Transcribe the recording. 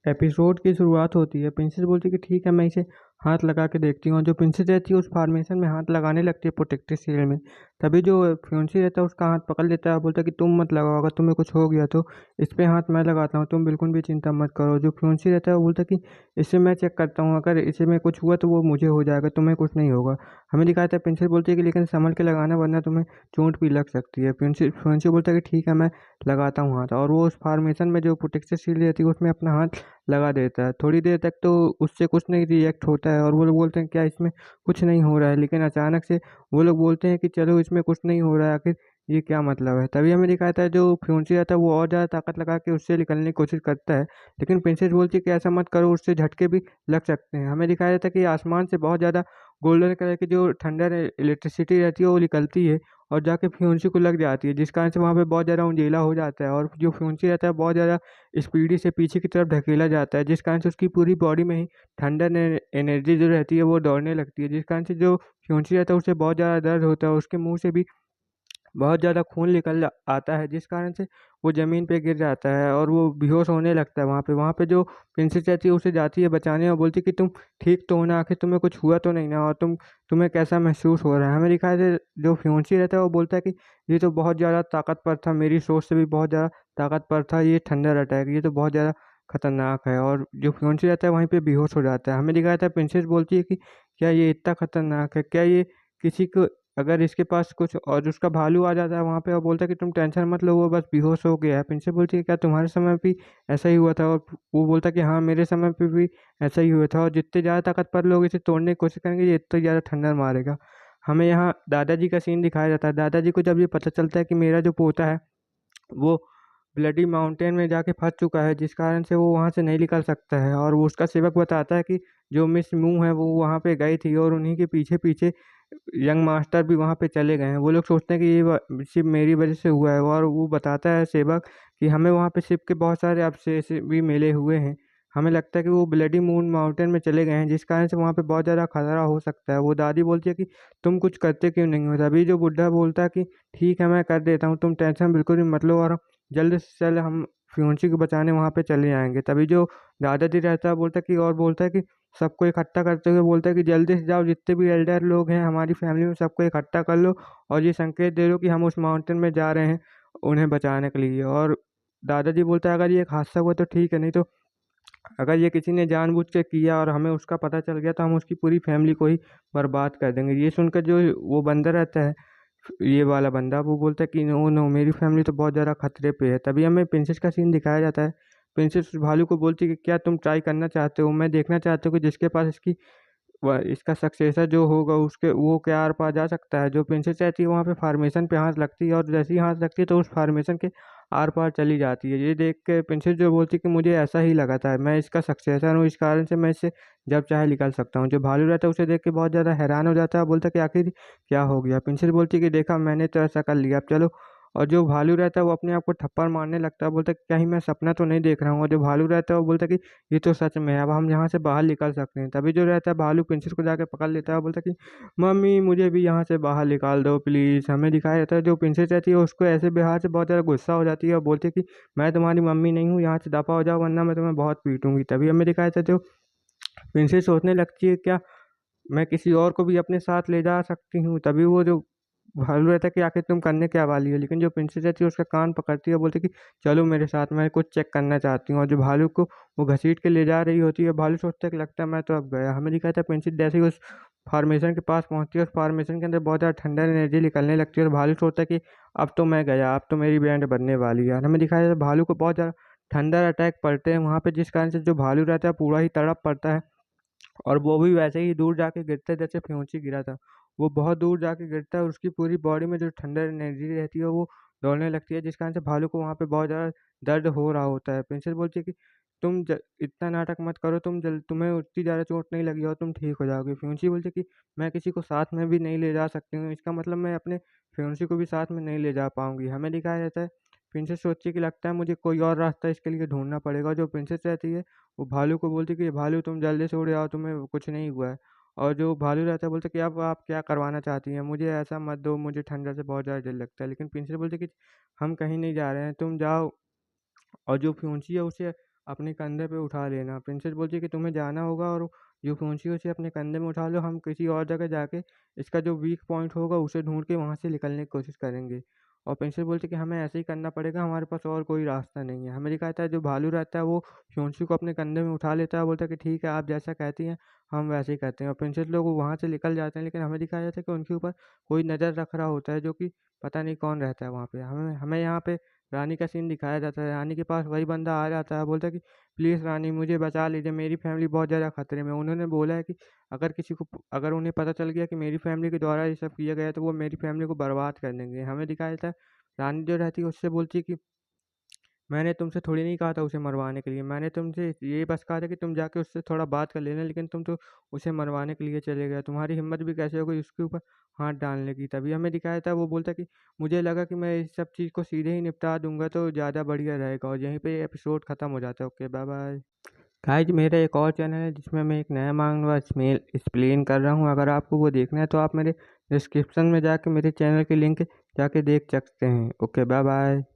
Episode की शुरुआत होती है। प्रिंसेस बोलती है कि ठीक है, मैं इसे हाथ लगा के देखती हूँ। और जो प्रिंसेस रहती है उस फॉर्मेशन में हाथ लगाने लगती है प्रोटेक्टिव शील्ड में। तभी जो फ्योंसी रहता है उसका हाथ पकड़ लेता है और बोलता है कि तुम मत लगाओ, अगर तुम्हें कुछ हो गया तो इस पे हाथ मैं लगाता हूँ, तुम बिल्कुल भी चिंता मत करो। जो फ्योंसी रहता है वो बोलता है कि इसे मैं चेक करता हूँ, अगर इसे में कुछ हुआ तो वो मुझे हो जाएगा, तुम्हें कुछ नहीं होगा। हमें दिखाया था प्रिंसेस बोलती है कि लेकिन संभल के लगाना वरना तुम्हें चोट भी लग सकती है। फ्योंसी फ्योंसी बोलता है कि ठीक है, मैं लगाता हूँ हाथ। और वो उस फॉर्मेशन में जो प्रोटेक्टिव शील्ड रहती है उसमें अपना हाथ लगा देता है। थोड़ी देर तक तो उससे कुछ नहीं रिएक्ट होता है और वो लोग बोलते हैं क्या इसमें कुछ नहीं हो रहा है, लेकिन अचानक से वो लोग बोलते हैं कि चलो इसमें कुछ नहीं हो रहा है, आखिर ये क्या मतलब है। तभी हमें दिखाता है जो फ्योंसी रहता है वो और ज़्यादा ताकत लगा के उससे निकलने की कोशिश करता है। लेकिन प्रिंसेस बोलती है कि ऐसा मत करो, उससे झटके भी लग सकते हैं। हमें दिखाया जाता है कि आसमान से बहुत ज़्यादा गोल्डन कलर की जो थंडर इलेक्ट्रिसिटी रहती है वो निकलती है और जाके फ्योंसी को लग जाती है, जिस कारण से वहाँ पे बहुत ज़्यादा उंजेला हो जाता है। और जो फ्योंसी रहता है बहुत ज़्यादा स्पीडी से पीछे की तरफ ढकेला जाता है, जिस कारण से उसकी पूरी बॉडी में ही ठंडर एनर्जी जो रहती है वो दौड़ने लगती है, जिस कारण से जो फ्योंसी रहता है उसे बहुत ज़्यादा दर्द होता है। उसके मुंह से भी बहुत ज़्यादा खून आता है, जिस कारण से वो ज़मीन पे गिर जाता है और वो बेहोश होने लगता है। वहाँ पे जो प्रिंसेस रहती है उसे जाती है बचाने और बोलती है कि तुम ठीक तो हो ना, आखिर तुम्हें कुछ हुआ तो नहीं ना, और तुम्हें कैसा महसूस हो रहा है। हमें दिखाया है जो फ्योंसी रहता है वो बोलता है कि ये तो बहुत ज़्यादा ताकतवर था, मेरी सोच से भी बहुत ज़्यादा ताकतवर था ये थंडर अटैक, ये तो बहुत ज़्यादा खतरनाक है। और जो फ्योंसी रहता है वहीं पे बेहोश हो जाता है। हमें दिखाया था प्रिंसेस बोलती है कि क्या ये इतना खतरनाक है, क्या ये किसी को अगर इसके पास कुछ और उसका भालू आ जाता है वहाँ पे और बोलता है कि तुम टेंशन मत लो, वो बस बेहोश हो गया है। प्रिंसेस बोलती है क्या तुम्हारे समय भी ऐसा ही हुआ था, और वो बोलता है कि हाँ मेरे समय पे भी ऐसा ही हुआ था, और जितने ज़्यादा ताकतवर लोग इसे तोड़ने की कोशिश करेंगे ये इतना ज़्यादा ठंडर मारेगा। हमें यहाँ दादाजी का सीन दिखाया जाता है। दादाजी को जब ये पता चलता है कि मेरा जो पोता है वो ब्लडी माउंटेन में जाके फंस चुका है, जिस कारण से वो वहाँ से नहीं निकल सकता है। और वो उसका सेवक बताता है कि जो मिस मून है वो वहाँ पे गई थी और उन्हीं के पीछे पीछे यंग मास्टर भी वहाँ पे चले गए हैं। वो लोग सोचते हैं कि सिर्फ मेरी वजह से हुआ है, और वो बताता है सेवक कि हमें वहाँ पे शिप के बहुत सारे अवशेष भी मिले हुए हैं। हमें लगता है कि वो ब्लडी मून माउंटेन में चले गए हैं, जिस कारण से वहाँ पे बहुत ज़्यादा खतरा हो सकता है। वो दादी बोलती है कि तुम कुछ करते क्यों नहीं हो। तभी जो बुढ़ा बोलता है कि ठीक है मैं कर देता हूँ, तुम टेंशन बिल्कुल भी मत लो, और जल्द से जल्द हम फ्योंसी को बचाने वहाँ पे चले जाएंगे। तभी जो दादाजी रहता है बोलता है कि और बोलता है कि सबको इकट्ठा करते हुए बोलता है कि जल्दी से जाओ, जितने भी एल्डर लोग हैं हमारी फैमिली में सबको इकट्ठा कर लो और ये संकेत दे दो कि हम उस माउंटेन में जा रहे हैं उन्हें बचाने के लिए। और दादाजी बोलता है अगर ये एक हादसा हुआ तो ठीक है, नहीं तो अगर ये किसी ने जानबूझ के किया और हमें उसका पता चल गया तो हम उसकी पूरी फैमिली को ही बर्बाद कर देंगे। ये सुनकर जो वो बंदर रहता है, ये वाला बंदा, वो बोलता है कि नो नो, मेरी फैमिली तो बहुत ज़्यादा खतरे पे है। तभी हमें प्रिंसेस का सीन दिखाया जाता है। प्रिंसेस उस भालू को बोलती है कि क्या तुम ट्राई करना चाहते हो, मैं देखना चाहती हूँ कि जिसके पास इसका सक्सेसर जो होगा उसके वो क्या आर पार जा सकता है। जो प्रिंसेस रहती है वहाँ पे फार्मेशन पे हाथ लगती है, और जैसे ही हाथ लगती है तो उस फार्मेशन के आर पार चली जाती है। ये देख के प्रिंसेस जो बोलती है कि मुझे ऐसा ही लगा था, मैं इसका सक्सेसर हूँ, इस कारण से मैं इससे जब चाहे निकल सकता हूँ। जो भालू रहता है उसे देख के बहुत ज़्यादा हैरान हो जाता है, बोलता है कि आखिर क्या हो गया। प्रिंसेस बोलती है कि देखा मैंने तो ऐसा कर लिया, अब चलो। और जो भालू रहता है वो अपने आप को थप्पड़ मारने लगता है, बोलता है कहीं मैं सपना तो नहीं देख रहा हूँ। और जो भालू रहता है वो बोलता है कि ये तो सच में है, अब हम यहाँ से बाहर निकल सकते हैं। तभी जो रहता है भालू प्रिंसेस को जाके पकड़ लेता है और बोलता है कि मम्मी मुझे भी यहाँ से बाहर निकाल दो प्लीज़। हमें दिखाया जाता है जो प्रिंसेस रहती है उसको ऐसे व्यवहार से बहुत ज़्यादा गुस्सा हो जाती है और बोलती है कि मैं तुम्हारी मम्मी नहीं हूँ, यहाँ से दफ़ा हो जाओ वरना मैं तुम्हें बहुत पीटूंगी। तभी हमें दिखाया जाता है जो प्रिंसेस सोचने लगती है क्या मैं किसी और को भी अपने साथ ले जा सकती हूँ। तभी वो जो भालू रहता है कि आखिर तुम करने क्या वाली हो, लेकिन जो प्रिंसेस रहती है उसका कान पकड़ती है और बोलती है कि चलो मेरे साथ, मैं कुछ चेक करना चाहती हूँ। और जो भालू को वो घसीट के ले जा रही होती है, भालू सोचता है कि लगता है मैं तो अब गया। हमें दिखाया था प्रिंसेस जैसे ही उस फार्मेशन के पास पहुंचती है, उस फार्मेशन के अंदर बहुत ज़्यादा ठंडा एनर्जी निकलने लगती है और भालू सोचता है कि अब तो मैं गया, अब तो मेरी बैंड बनने वाली है। और हमें दिखाया था भालू को बहुत ज़्यादा ठंडर अटैक पड़ते हैं वहाँ पे, जिस कारण से जो भालू रहता है पूरा ही तड़प पड़ता है। और वो भी वैसे ही दूर जाके गिरता है जैसे फ्योंची गिरा था। वो बहुत दूर जाके गिरता है और उसकी पूरी बॉडी में जो ठंडर एनर्जी रहती है वो दौड़ने लगती है, जिस कारण से भालू को वहाँ पे बहुत ज़्यादा दर्द हो रहा होता है। प्रिंसेस बोलती है कि इतना नाटक मत करो, तुम्हें उतनी ज़्यादा चोट नहीं लगी और तुम ठीक हो जाओगे। फ्योंची बोलती है कि मैं किसी को साथ में भी नहीं ले जा सकती हूँ, इसका मतलब मैं अपने फ्योंची को भी साथ में नहीं ले जा पाऊंगी। हमें दिखाया जाता है प्रिंसेस सोचती है कि लगता है मुझे कोई और रास्ता इसके लिए ढूंढना पड़ेगा। जो प्रिंसेस रहती है वो भालू को बोलती है कि भालू तुम जल्दी से उड़ जाओ, तुम्हें कुछ नहीं हुआ है। और जो भालू रहता है बोलता है कि अब आप क्या करवाना चाहती हैं, मुझे ऐसा मत दो, मुझे ठंडा से बहुत ज़्यादा डर लगता है। लेकिन प्रिंसेस बोलती है कि हम कहीं नहीं जा रहे हैं, तुम जाओ। और जो फ्योंची है उसे अपने कंधे पे उठा लेना। प्रिंसेस बोलती है कि तुम्हें जाना होगा और जो फ्योंसी है उसे अपने कंधे में उठा लो, हम किसी और जगह जाके इसका जो वीक पॉइंट होगा उसे ढूँढ के वहाँ से निकलने की कोशिश करेंगे। और प्रिंसेस बोलती है कि हमें ऐसे ही करना पड़ेगा, हमारे पास और कोई रास्ता नहीं है। हमें दिखाता है जो भालू रहता है वो फ्योंसी को अपने कंधे में उठा लेता है, बोलता है कि ठीक है आप जैसा कहती हैं हम वैसे ही करते हैं। और प्रिंसेस लोग वहाँ से निकल जाते हैं, लेकिन हमें दिखाया जाता है कि उनके ऊपर कोई नज़र रख रहा होता है, जो कि पता नहीं कौन रहता है वहाँ पे। हमें हमें यहाँ पे रानी का सीन दिखाया जाता है। रानी के पास वही बंदा आ जाता है, बोलता है कि प्लीज़ रानी मुझे बचा लीजिए, मेरी फैमिली बहुत ज़्यादा खतरे में है। उन्होंने बोला है कि अगर उन्हें पता चल गया कि मेरी फैमिली के द्वारा ये सब किया गया है तो वो मेरी फैमिली को बर्बाद कर देंगे। हमें दिखाया जाता है रानी जो रहती है उससे बोलती है कि मैंने तुमसे थोड़ी नहीं कहा था उसे मरवाने के लिए, मैंने तुमसे ये बस कहा था कि तुम जाके उससे थोड़ा बात कर लेना, लेकिन तुम तो उसे मरवाने के लिए चले गए। तुम्हारी हिम्मत भी कैसे हो गई उसके ऊपर हाथ डालने की। तभी हमें दिखाया था वो बोलता कि मुझे लगा कि मैं इस सब चीज़ को सीधे ही निपटा दूंगा तो ज़्यादा बढ़िया रहेगा, और यहीं पे एपिसोड खत्म हो जाता है। Okay bye bye. गाइज मेरा एक और चैनल है जिसमें मैं एक नया मांगवा स्मेल एक्सप्लेन कर रहा हूँ, अगर आपको वो देखना है तो आप मेरे डिस्क्रिप्शन में जाके मेरे चैनल की लिंक जाके देख सकते हैं। Okay bye bye.